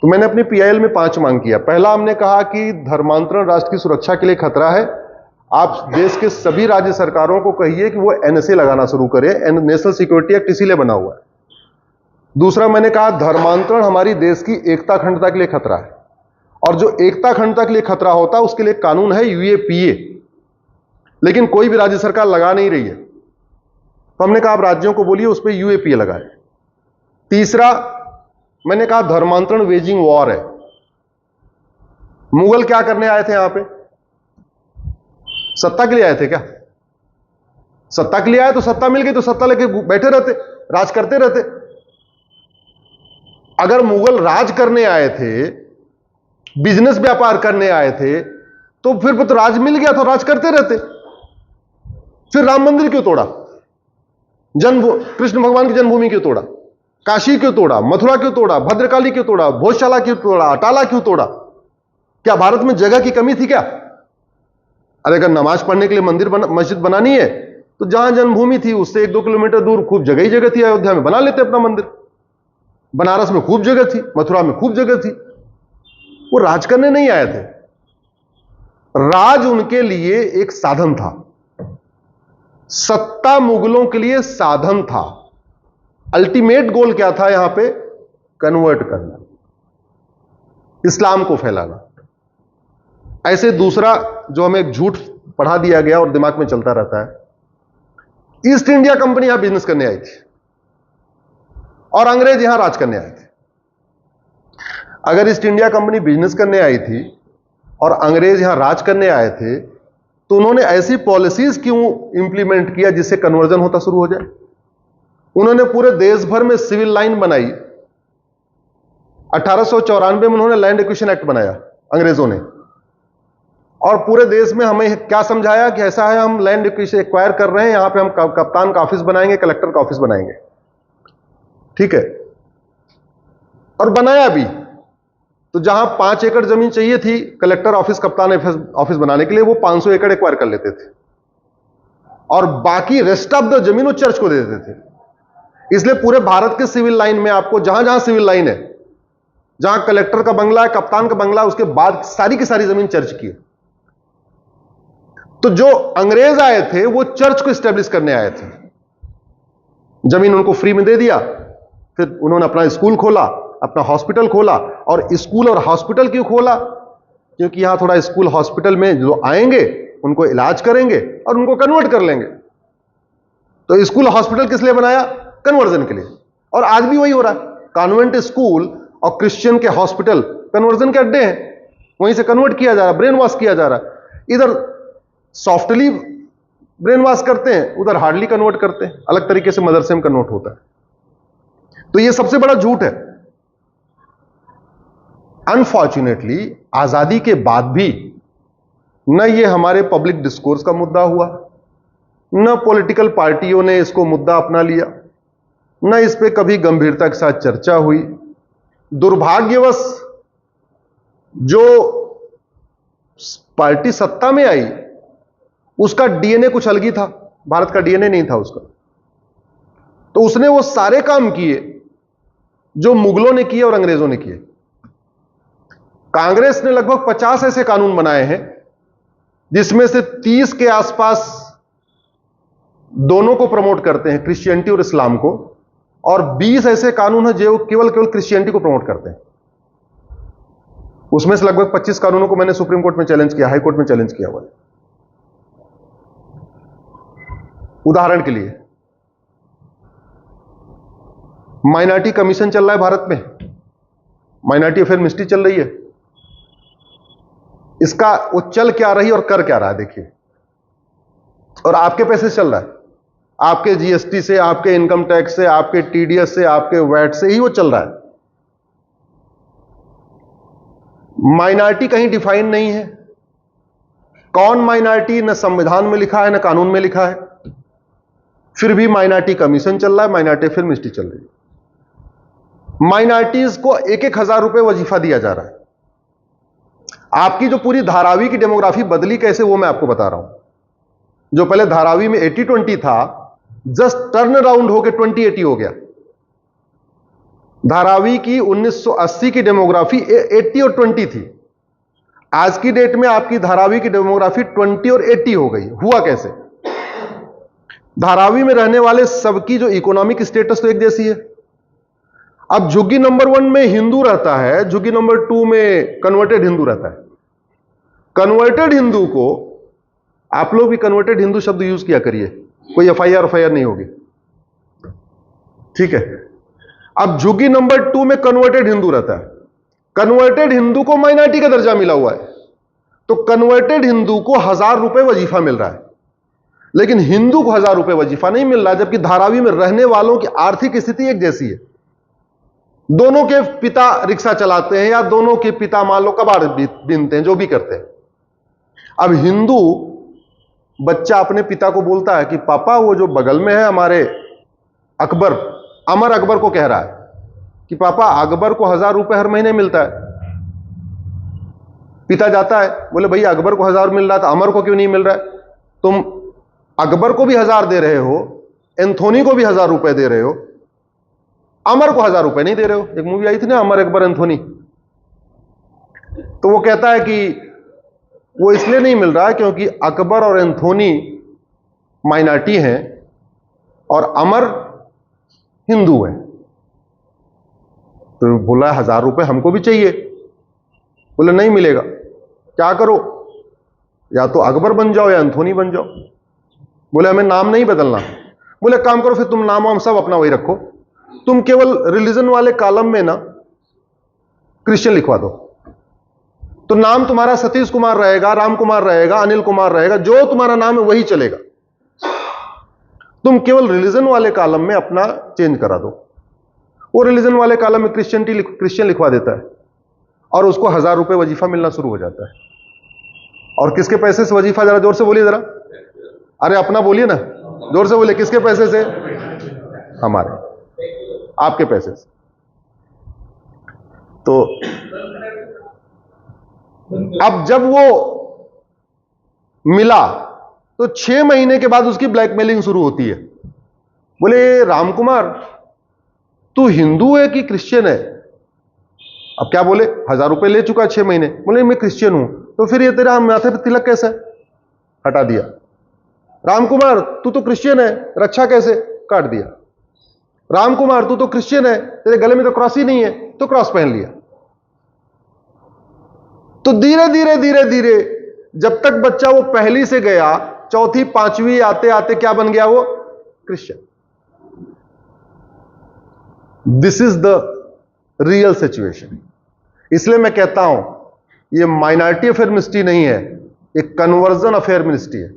तो मैंने अपनी पीआईएल में 5 मांग किया। पहला, हमने कहा कि धर्मांतरण राष्ट्र की सुरक्षा के लिए खतरा है, आप देश के सभी राज्य सरकारों को कहिए कि वो एनएसए लगाना शुरू करें, नेशनल सिक्योरिटी एक्ट इसीलिए बना हुआ है। दूसरा, मैंने कहा धर्मांतरण हमारी देश की एकता अखंडता के लिए खतरा है, और जो एकता अखंडता के लिए खतरा होता है उसके लिए कानून है यूएपीए, लेकिन कोई भी राज्य सरकार लगा नहीं रही है। तो हमने कहा आप राज्यों को बोलिए उस पर यूएपीए लगाए। तीसरा, मैंने कहा धर्मांतरण वेजिंग वॉर है। मुगल क्या करने आए थे यहां पे? सत्ता के लिए आए थे क्या? सत्ता के लिए आए तो सत्ता मिल गई तो सत्ता लेके बैठे रहते, राज करते रहते। अगर मुगल राज करने आए थे, बिजनेस व्यापार करने आए थे, तो फिर तो राज मिल गया तो राज करते रहते। फिर राम मंदिर क्यों तोड़ा? कृष्ण भगवान की जन्मभूमि क्यों तोड़ा? काशी क्यों तोड़ा? मथुरा क्यों तोड़ा? भद्रकाली क्यों तोड़ा? भोजशाला क्यों तोड़ा? अटाला क्यों तोड़ा? क्या भारत में जगह की कमी थी क्या? अरे अगर नमाज पढ़ने के लिए मस्जिद बनानी है तो जहां जन्मभूमि थी उससे 1-2 किलोमीटर दूर खूब जगह ही जगह थी, अयोध्या में बना लेते अपना मंदिर। बनारस में खूब जगह थी, मथुरा में खूब जगह थी। वो राज करने नहीं आए थे, राज उनके लिए एक साधन था। सत्ता मुगलों के लिए साधन था। अल्टीमेट गोल क्या था यहां पे? कन्वर्ट करना, इस्लाम को फैलाना। ऐसे दूसरा जो हमें एक झूठ पढ़ा दिया गया और दिमाग में चलता रहता है, ईस्ट इंडिया कंपनी यहां बिजनेस करने आई थी और अंग्रेज यहां राज करने आए थे। अगर ईस्ट इंडिया कंपनी बिजनेस करने आई थी और अंग्रेज यहां राज करने आए थे, तो उन्होंने ऐसी पॉलिसीज क्यों इंप्लीमेंट किया जिससे कन्वर्जन होता शुरू हो जाए? उन्होंने पूरे देश भर में सिविल लाइन बनाई। 1894 में उन्होंने लैंड एक्विजिशन एक्ट बनाया अंग्रेजों ने, और पूरे देश में हमें क्या समझाया कि ऐसा है, हम लैंड एक्वायर कर रहे हैं, यहां पे हम कप्तान का ऑफिस बनाएंगे, कलेक्टर का ऑफिस बनाएंगे। ठीक है, और बनाया भी। तो जहां 5 एकड़ जमीन चाहिए थी कलेक्टर ऑफिस, कप्तान ऑफिस बनाने के लिए, वो 500 एकड़ एक्वायर कर लेते थे, और बाकी रेस्ट ऑफ द जमीन वो चर्च को दे देते थे। इसलिए पूरे भारत के सिविल लाइन में आपको जहां जहां सिविल लाइन है, जहां कलेक्टर का बंगला है, कप्तान का बंगला है, उसके बाद सारी की सारी जमीन चर्च की है। तो जो अंग्रेज आए थे वो चर्च को स्टैब्लिश करने आए थे, जमीन उनको फ्री में दे दिया। फिर उन्होंने अपना स्कूल खोला, अपना हॉस्पिटल खोला। और स्कूल और हॉस्पिटल क्यों खोला? क्योंकि यहां थोड़ा स्कूल हॉस्पिटल में जो आएंगे उनको इलाज करेंगे और उनको कन्वर्ट कर लेंगे। तो स्कूल हॉस्पिटल किस लिए बनाया? कन्वर्जन के लिए। और आज भी वही हो रहा है, कॉन्वेंट स्कूल और क्रिश्चियन के हॉस्पिटल कन्वर्जन के अड्डे हैं, वहीं से कन्वर्ट किया जा रहा है, ब्रेन वॉश किया जा रहा है। इधर सॉफ्टली ब्रेन वॉश करते हैं, उधर हार्डली कन्वर्ट करते हैं, अलग तरीके से मदरसे में कन्वर्ट होता है। तो यह सबसे बड़ा झूठ है। अनफॉर्चुनेटली आजादी के बाद भी न यह हमारे पब्लिक डिस्कोर्स का मुद्दा हुआ, न पॉलिटिकल पार्टियों ने इसको मुद्दा अपना लिया, न इस पे कभी गंभीरता के साथ चर्चा हुई। दुर्भाग्यवश जो पार्टी सत्ता में आई उसका डीएनए कुछ अलग ही था, भारत का डीएनए नहीं था उसका। तो उसने वो सारे काम किए जो मुगलों ने किए और अंग्रेजों ने किए। कांग्रेस ने लगभग 50 ऐसे कानून बनाए हैं जिसमें से 30 के आसपास दोनों को प्रमोट करते हैं, क्रिश्चियनिटी और इस्लाम को, और 20 ऐसे कानून हैं जो केवल क्रिश्चियनिटी को प्रमोट करते हैं। उसमें से लगभग 25 कानूनों को मैंने सुप्रीम कोर्ट में चैलेंज किया, हाई कोर्ट में चैलेंज किया हुआ है। उदाहरण के लिए माइनॉरिटी कमीशन चल रहा है भारत में, माइनॉरिटी अफेयर मिनिस्ट्री चल रही है। इसका वो चल क्या रही और कर क्या रहा है देखिए, और आपके पैसे से चल रहा है, आपके जीएसटी से, आपके इनकम टैक्स से, आपके टीडीएस से, आपके वैट से ही वो चल रहा है। माइनॉरिटी कहीं डिफाइन नहीं है। कौन माइनॉरिटी न संविधान में लिखा है न कानून में लिखा है, फिर भी माइनॉरिटी कमीशन चल रहा है, माइनॉरिटी अफेयर मिनिस्ट्री चल रही है। माइनॉरिटीज को 1-1 हजार रुपए वजीफा दिया जा रहा है। आपकी जो पूरी धारावी की डेमोग्राफी बदली कैसे, वो मैं आपको बता रहा हूं। जो पहले धारावी में 80-20 था, जस्ट टर्न अराउंड होकर 20-80 हो गया। धारावी की 1980 की डेमोग्राफी 80 और 20 थी। आज की डेट में आपकी धारावी की डेमोग्राफी 20 और 80 हो गई। हुआ कैसे? धारावी में रहने वाले सबकी जो इकोनॉमिक स्टेटस तो एक जैसी है। अब झुग्गी नंबर 1 में हिंदू रहता है, झुग्गी नंबर 2 में कन्वर्टेड हिंदू रहता है। कन्वर्टेड हिंदू को, आप लोग भी कन्वर्टेड हिंदू शब्द यूज किया करिए, कोई एफआईआर नहीं होगी, ठीक है। अब झुग्गी नंबर 2 में कन्वर्टेड हिंदू रहता है। कन्वर्टेड हिंदू को माइनॉरिटी का दर्जा मिला हुआ है, तो कन्वर्टेड हिंदू को 1000 रुपए वजीफा मिल रहा है, लेकिन हिंदू को 1000 रुपए वजीफा नहीं मिल रहा, जबकि धारावी में रहने वालों की आर्थिक स्थिति एक जैसी है। दोनों के पिता रिक्शा चलाते हैं या दोनों के पिता मान लो कबाड़ बीनते हैं, जो भी करते हैं। अब हिंदू बच्चा अपने पिता को बोलता है कि पापा वो जो बगल में है हमारे अकबर, अमर अकबर को कह रहा है कि पापा अकबर को 1000 रुपए हर महीने मिलता है। पिता जाता है, बोले भैया अकबर को 1000 मिल रहा था, अमर को क्यों नहीं मिल रहा है? तुम अकबर को भी 1000 दे रहे हो, एंथोनी को भी 1000 रुपए दे रहे हो, अमर को 1000 रुपए नहीं दे रहे हो। एक मूवी आई थी ना, अमर अकबर एंथोनी। तो वो कहता है कि वो इसलिए नहीं मिल रहा है क्योंकि अकबर और एंथोनी माइनॉरिटी हैं और अमर हिंदू है। तो बोला 1000 रुपए हमको भी चाहिए। बोले नहीं मिलेगा, क्या करो, या तो अकबर बन जाओ या एंथोनी बन जाओ। बोले हमें नाम नहीं बदलना। बोले काम करो फिर तुम नाम वाम सब अपना वही रखो, तुम केवल रिलीजन वाले कॉलम में ना क्रिश्चियन लिखवा दो, तो नाम तुम्हारा सतीश कुमार रहेगा, राम कुमार रहेगा, अनिल कुमार रहेगा, जो तुम्हारा नाम है वही चलेगा। तुम केवल रिलीजन वाले कॉलम में अपना चेंज करा दो। वो रिलीजन वाले कॉलम में क्रिश्चियन लिखवा देता है और उसको 1000 रुपए वजीफा मिलना शुरू हो जाता है। और किसके पैसे से वजीफा? जरा जोर से बोलिए जरा, अरे अपना बोलिए ना, जोर से बोलिए, किसके पैसे से? हमारे, आपके पैसे से। तो अब जब वो मिला तो 6 महीने के बाद उसकी ब्लैकमेलिंग शुरू होती है। बोले राम कुमार तू हिंदू है कि क्रिश्चियन है? अब क्या बोले, 1000 रुपए ले चुका 6 महीने। बोले मैं क्रिश्चियन हूं। तो फिर ये तेरा माथे पे तिलक कैसे? हटा दिया। राम कुमार तू तो क्रिश्चियन है, रक्षा कैसे? काट दिया। राम कुमार तू तो क्रिश्चियन है, तेरे गले में तो क्रॉस ही नहीं है, तो क्रॉस पहन लिया। तो धीरे धीरे धीरे धीरे जब तक बच्चा वो पहली से गया, चौथी पांचवी आते आते क्या बन गया? वो Christian. This is the real situation. इसलिए मैं कहता हूं ये माइनॉरिटी अफेयर मिनिस्ट्री नहीं है, ये कन्वर्जन अफेयर मिनिस्ट्री है,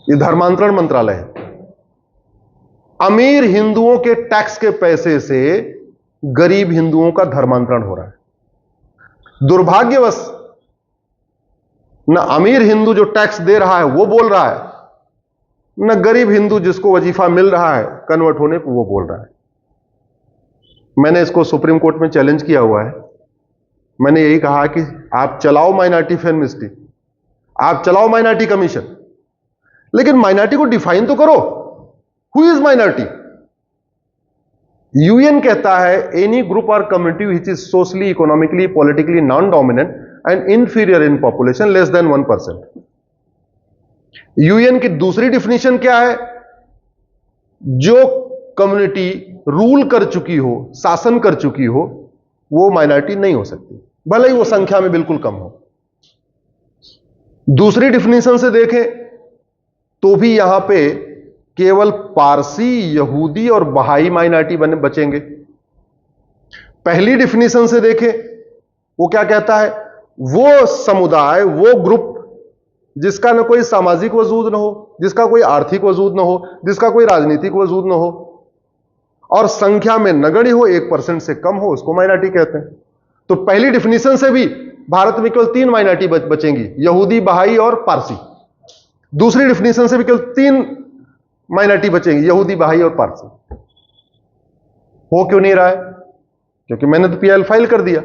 ये धर्मांतरण मंत्रालय है। अमीर हिंदुओं के टैक्स के पैसे से गरीब हिंदुओं का धर्मांतरण हो रहा है। दुर्भाग्यवश न अमीर हिंदू जो टैक्स दे रहा है वो बोल रहा है, न गरीब हिंदू जिसको वजीफा मिल रहा है कन्वर्ट होने पर वो बोल रहा है। मैंने इसको सुप्रीम कोर्ट में चैलेंज किया हुआ है। मैंने यही कहा कि आप चलाओ माइनॉरिटी अफेयर मिनिस्ट्री, आप चलाओ माइनॉरिटी कमीशन, लेकिन माइनॉरिटी को डिफाइन तो करो। Who is minority? यूएन कहता है एनी ग्रुप और community which is socially, economically, politically non dominant and inferior in population less than 1%। UN की दूसरी डिफिनेशन क्या है? जो कम्युनिटी रूल कर चुकी हो, शासन कर चुकी हो, वो माइनॉरिटी नहीं हो सकती, भले ही वो संख्या में बिल्कुल कम हो। दूसरी डिफिनेशन से देखें तो भी यहां पे केवल पारसी, यहूदी और बहाई माइनॉरिटी बचेंगे। पहली डिफिनेशन से देखें वो क्या कहता है? वो समुदाय, वो ग्रुप जिसका न कोई सामाजिक वजूद न हो, जिसका कोई आर्थिक वजूद न हो, जिसका कोई राजनीतिक वजूद न हो और संख्या में नगण्य हो, 1% से कम हो, उसको माइनॉरिटी कहते हैं। तो पहली डिफिनेशन से भी भारत में केवल 3 माइनॉरिटी बचेंगी, यहूदी, बहाई और पारसी। दूसरी डिफिनेशन से भी केवल 3 माइनॉरिटी बचेंगी, यहूदी, बहाई और पारसी। हो क्यों नहीं रहा है? क्योंकि मैंने तो पीएल फाइल कर दिया,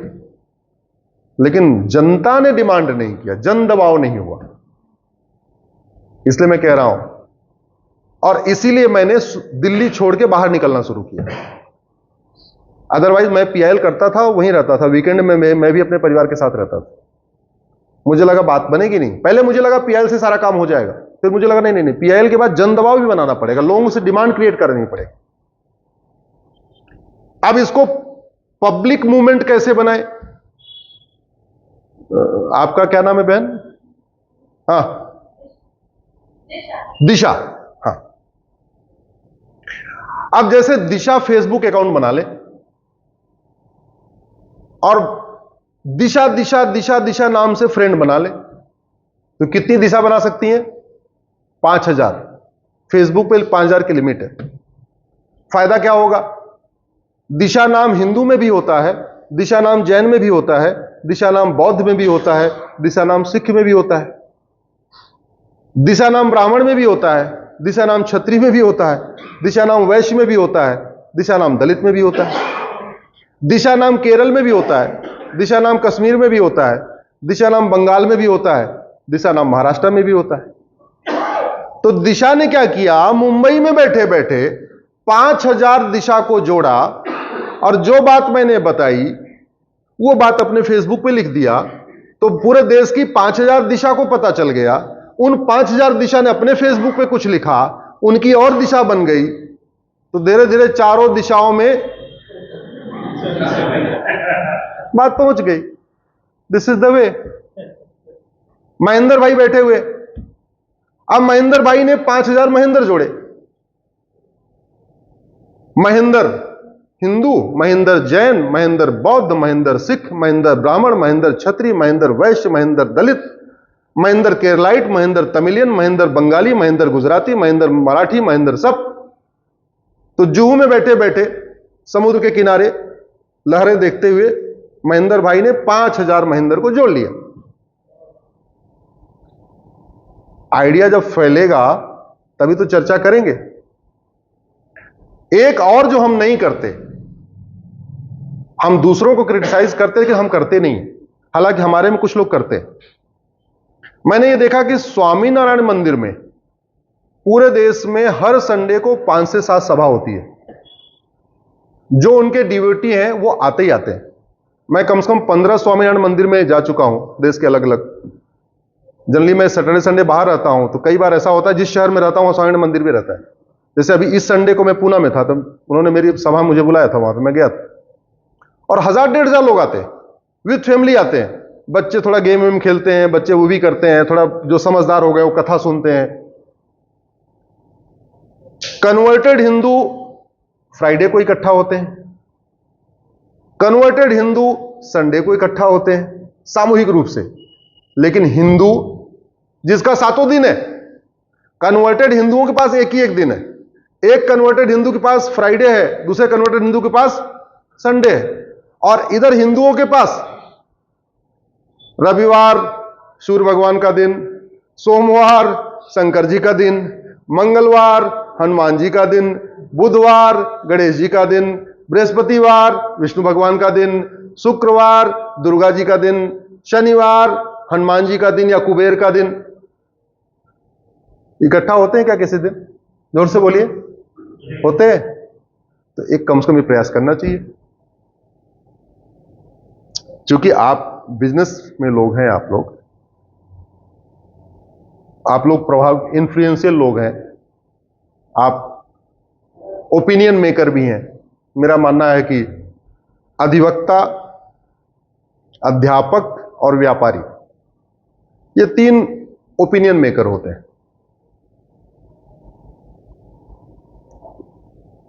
लेकिन जनता ने डिमांड नहीं किया, जन दबाव नहीं हुआ। इसलिए मैं कह रहा हूं, और इसीलिए मैंने दिल्ली छोड़ के बाहर निकलना शुरू किया। अदरवाइज मैं पीआईएल करता था, वहीं रहता था, वीकेंड में मैं भी अपने परिवार के साथ रहता था। मुझे लगा बात बनेगी नहीं, पहले मुझे लगा पीआईएल से सारा काम हो जाएगा, फिर मुझे लगा नहीं, पीआईएल के बाद जन दबाव भी बनाना पड़ेगा, लोगों से डिमांड क्रिएट करनी पड़ेगी। अब इसको पब्लिक मूवमेंट कैसे बनाए? आपका क्या नाम है बहन? हाँ, दिशा। हाँ, अब जैसे दिशा फेसबुक अकाउंट बना ले और दिशा दिशा दिशा दिशा नाम से फ्रेंड बना ले, तो कितनी दिशा बना सकती हैं? 5000। फेसबुक पे 5000 की लिमिट है। फायदा क्या होगा? दिशा नाम हिंदू में भी होता है, दिशा नाम जैन में भी होता है, दिशा नाम बौद्ध में भी होता है, दिशा नाम सिख में भी होता है, दिशा नाम ब्राह्मण में भी होता है, दिशा नाम क्षत्रिय में भी होता है, दिशा नाम वैश्य में भी होता है, दिशा नाम दलित में भी होता है, दिशा नाम केरल में भी होता है, दिशा नाम कश्मीर में भी होता है, दिशा नाम बंगाल में भी होता है, दिशा नाम महाराष्ट्र में भी होता है। तो दिशा ने क्या किया? मुंबई में बैठे बैठे 5000 दिशा को जोड़ा और जो बात मैंने बताई वो बात अपने फेसबुक पे लिख दिया, तो पूरे देश की 5000 दिशा को पता चल गया। उन 5000 दिशा ने अपने फेसबुक पे कुछ लिखा, उनकी और दिशा बन गई, तो धीरे धीरे चारों दिशाओं में बात पहुंच गई। This is the way. Mahendra भाई बैठे हुए, अब महेंद्र भाई ने 5000 महेंद्र जोड़े। महेंद्र हिंदू, महेंद्र जैन, महेंद्र बौद्ध, महेंद्र सिख, महेंद्र ब्राह्मण, महेंद्र क्षत्रिय, महेंद्र वैश्य, महेंद्र दलित, महेंद्र केरलाइट, महेंद्र तमिलियन, महेंद्र बंगाली, महेंद्र गुजराती, महेंद्र मराठी, महेंद्र सब। तो जुहू में बैठे बैठे समुद्र के किनारे लहरें देखते हुए महेंद्र भाई ने 5000 महेंद्र को जोड़ लिया। आइडिया जब फैलेगा तभी तो चर्चा करेंगे। एक और जो हम नहीं करते, हम दूसरों को क्रिटिसाइज करते हैं कि हम करते नहीं, हालांकि हमारे में कुछ लोग करते हैं। मैंने ये देखा कि स्वामीनारायण मंदिर में पूरे देश में हर संडे को 5 से 7 सभा होती है। जो उनके डिवोटी हैं वो आते ही आते हैं। मैं कम से कम 15 स्वामीनारायण मंदिर में जा चुका हूं, देश के अलग अलग। जनरली मैं सैटरडे संडे बाहर रहता हूं, तो कई बार ऐसा होता है जिस शहर में रहता हूं स्वामीनारायण मंदिर भी रहता है। जैसे अभी इस संडे को मैं पूना में था, तो उन्होंने मेरी सभा मुझे बुलाया था, वहां पे मैं गया था, और 1000-1500 लोग आते हैं, विद फैमिली आते हैं। बच्चे थोड़ा गेम वेम खेलते हैं, बच्चे वो भी करते हैं, थोड़ा जो समझदार हो गए वो कथा सुनते हैं। कन्वर्टेड हिंदू फ्राइडे को इकट्ठा होते हैं, कन्वर्टेड हिंदू संडे को इकट्ठा होते हैं सामूहिक रूप से। लेकिन हिंदू जिसका 7 दिन है, कन्वर्टेड हिंदुओं के पास एक ही एक दिन है। एक कन्वर्टेड हिंदू के पास फ्राइडे है, दूसरे कन्वर्टेड हिंदू के पास संडे है, और इधर हिंदुओं के पास रविवार सूर्य भगवान का दिन, सोमवार शंकर जी का दिन, मंगलवार हनुमान जी का दिन, बुधवार गणेश जी का दिन, बृहस्पतिवार विष्णु भगवान का दिन, शुक्रवार दुर्गा जी का दिन, शनिवार हनुमान जी का दिन या कुबेर का दिन। इकट्ठा होते हैं क्या किसी दिन? जोर से बोलिए, होते हैं? तो एक कम से कम प्रयास करना चाहिए। क्योंकि आप बिजनेस में लोग हैं, आप लोग प्रभाव इन्फ्लुएंशियल लोग हैं, आप ओपिनियन मेकर भी हैं। मेरा मानना है कि अधिवक्ता, अध्यापक और व्यापारी, ये 3 ओपिनियन मेकर होते हैं।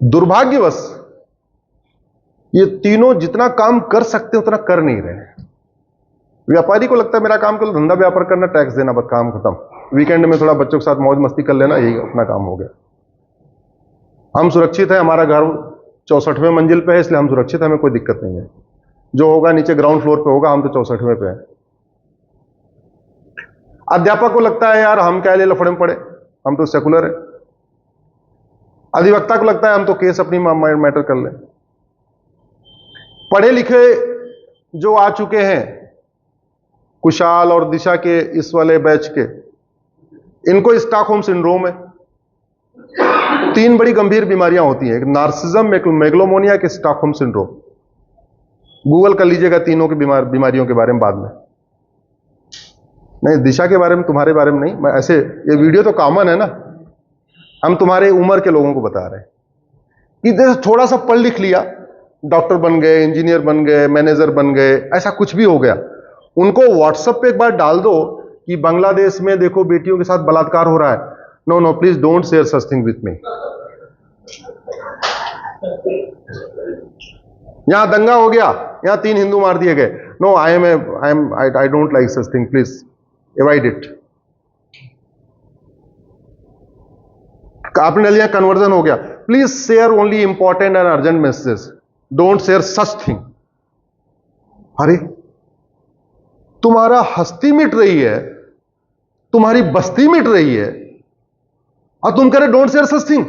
दुर्भाग्यवश ये तीनों जितना काम कर सकते उतना कर नहीं रहे हैं। व्यापारी को लगता है मेरा काम केवल धंधा व्यापार करना, टैक्स देना, बस काम खत्म। वीकेंड में थोड़ा बच्चों के साथ मौज मस्ती कर लेना, यही अपना काम हो गया। हम सुरक्षित हैं, हमारा घर 64वें मंजिल पे है, इसलिए हम सुरक्षित हैं, हमें कोई दिक्कत नहीं है। जो होगा नीचे ग्राउंड फ्लोर पे होगा, हम तो 64वें पे हैं। अध्यापक को लगता है यार हम क्या ले लफड़े में पड़े, हम तो सेकुलर है। अधिवक्ता को लगता है हम तो केस अपनी मैटर कर लें। पढ़े लिखे जो आ चुके हैं, कुशाल और दिशा के इस वाले बैच के, इनको स्टॉकहोम सिंड्रोम है। 3 बड़ी गंभीर बीमारियां होती हैं, एक नार्सिज्म, मेगलोमोनिया, के स्टॉकहोम सिंड्रोम। गूगल कर लीजिएगा तीनों की बीमारियों के बारे में बाद में। नहीं, दिशा के बारे में, तुम्हारे बारे में नहीं, मैं ऐसे, ये वीडियो तो कॉमन है ना, हम तुम्हारे उम्र के लोगों को बता रहे हैं कि थोड़ा सा पढ़ लिख लिया, डॉक्टर बन गए, इंजीनियर बन गए, मैनेजर बन गए, ऐसा कुछ भी हो गया, उनको व्हाट्सएप पे एक बार डाल दो कि बांग्लादेश में देखो बेटियों के साथ बलात्कार हो रहा है। No no please don't share such thing with me. यहां दंगा हो गया, यहां 3 हिंदू मार दिए गए, no I don't like such thing, please avoid it. आपने लिया कन्वर्जन हो गया, please share only important and urgent message, don't share such thing. अरे तुम्हारा हस्ती मिट रही है, तुम्हारी बस्ती मिट रही है, और तुम कह रहे डोंट शेयर सच थिंग।